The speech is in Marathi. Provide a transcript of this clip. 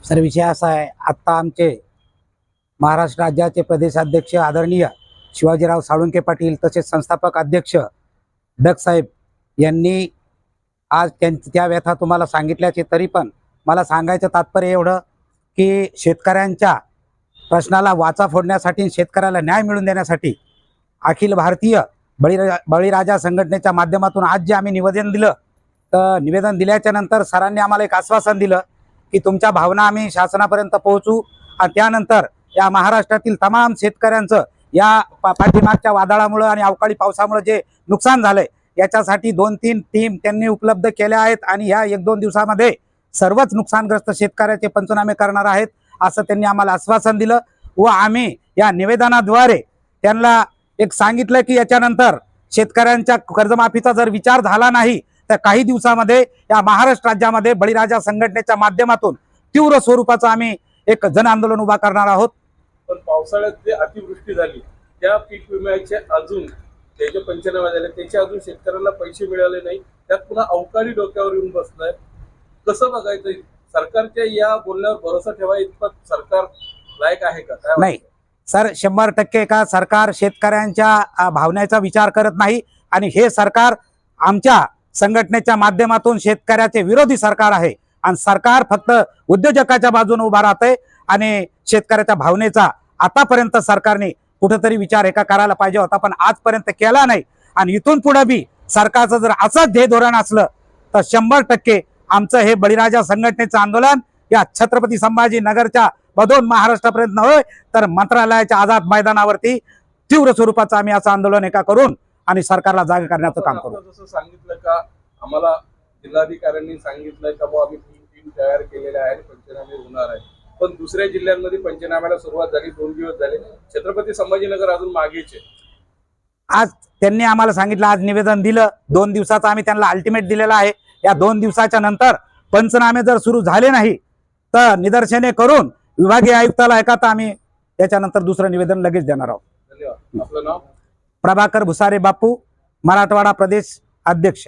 सर, विषय असा आहे, आत्ता आमचे महाराष्ट्र राज्याचे प्रदेशाध्यक्ष आदरणीय शिवाजीराव साळुंके पाटील तसेच संस्थापक अध्यक्ष साहेब यांनी आज त्या व्यथा तुम्हाला सांगितल्याचे, तरी पण मला सांगायचं तात्पर्य एवढं की शेतकऱ्यांच्या प्रश्नाला वाचा फोडण्यासाठी, शेतकऱ्याला न्याय मिळवून देण्यासाठी अखिल भारतीय बळीराजा संघटनेच्या माध्यमातून आज जे आम्ही निवेदन दिलं, तर निवेदन दिल्याच्या नंतर सरांनी आम्हाला एक आश्वासन दिलं की तुमच्या भावना आम्ही शासनापर्यंत पोहोचू आणि त्यानंतर या महाराष्ट्रातील तमाम शेतकऱ्यांचं या पाठीमागच्या वादळामुळे आणि अवकाळी पावसामुळे जे नुकसान झालंय याच्यासाठी 2-3 टीम त्यांनी उपलब्ध केल्या आहेत आणि ह्या 1-2 दिवसामध्ये सर्वच नुकसानग्रस्त शेतकऱ्याचे पंचनामे करणार आहेत असं त्यांनी आम्हाला आश्वासन दिलं। व आम्ही या निवेदनाद्वारे त्यांना एक सांगितलं की याच्यानंतर शेतकऱ्यांच्या कर्जमाफीचा जर विचार झाला नाही तर काही दिवसामध्ये या महाराष्ट्र राज्यामध्ये बळीराजा संघटनेच्या माध्यमातून तीव्र स्वरूपाचं आम्ही एक जन आंदोलन उभा करणार आहोत। पण पावसाळ्यात जे अतिवृष्टी झाली त्या पीक विम्याचे अजून त्याचे पंचनामे झाले, त्याचे अजून शेतकऱ्यांना पैसे मिळाले नाही, त्यात पुन्हा अवकाळी डोक्यावर येऊन बसलाय। कसं बघायचं, सरकारच्या या बोलण्यावर भरोसा ठेवा इतपत सरकार लायक आहे का? नाही सर, 100% का सरकार शेतकऱ्यांच्या भावनेचा विचार करत नाही आणि हे सरकार आमच्या संघटनेच्या माध्यमातून शेतकऱ्याचे विरोधी सरकार आहे आणि सरकार फक्त उद्योजकाच्या बाजूने उभा राहते आणि शेतकऱ्याच्या भावनेचा आतापर्यंत सरकारने कुठेतरी विचार एका करायला पाहिजे होता, पण आजपर्यंत केला नाही। आणि इथून पुढे बी सरकारचं जर असंच ध्येय धोरण असलं तर 100% आमचं हे बळीराजा संघटनेचं आंदोलन या छत्रपती संभाजी नगरच्या मधून महाराष्ट्रापर्यंत नव्हे तर मंत्रालयाच्या आझाद मैदानावरती तीव्र स्वरूपाचं आम्ही असं आंदोलन एका करून आणि सरकारला जागा करण्याचं काम करू। जसं सांगितलं का आम्हाला जिल्हाधिकाऱ्यांनी सांगितलंय का आम्ही टीम तयार केलेल्या आहे, पंचनामे होणार आहे, पण दुसऱ्या जिल्ह्यांमध्ये पंचनाम्याला सुरुवात झाली, 2 दिवस झाले, छत्रपती संभाजीनगर अजून मागेचे। आज त्यांनी आम्हाला सांगितलं, आज निवेदन दिलं, 2 दिवसाचं आम्ही त्यांना अल्टिमेट दिलेला आहे। या 2 दिवसाच्या नंतर पंचनामे जर सुरू झाले नाही तर निदर्शने करून विभागीय आयुक्ताला एका तर आम्ही त्याच्यानंतर दुसरं निवेदन लगेच देणार आहोत। धन्यवाद। आपलं नाव? प्रभाकर भुसारे बापू, मराठवाडा प्रदेश अध्यक्ष।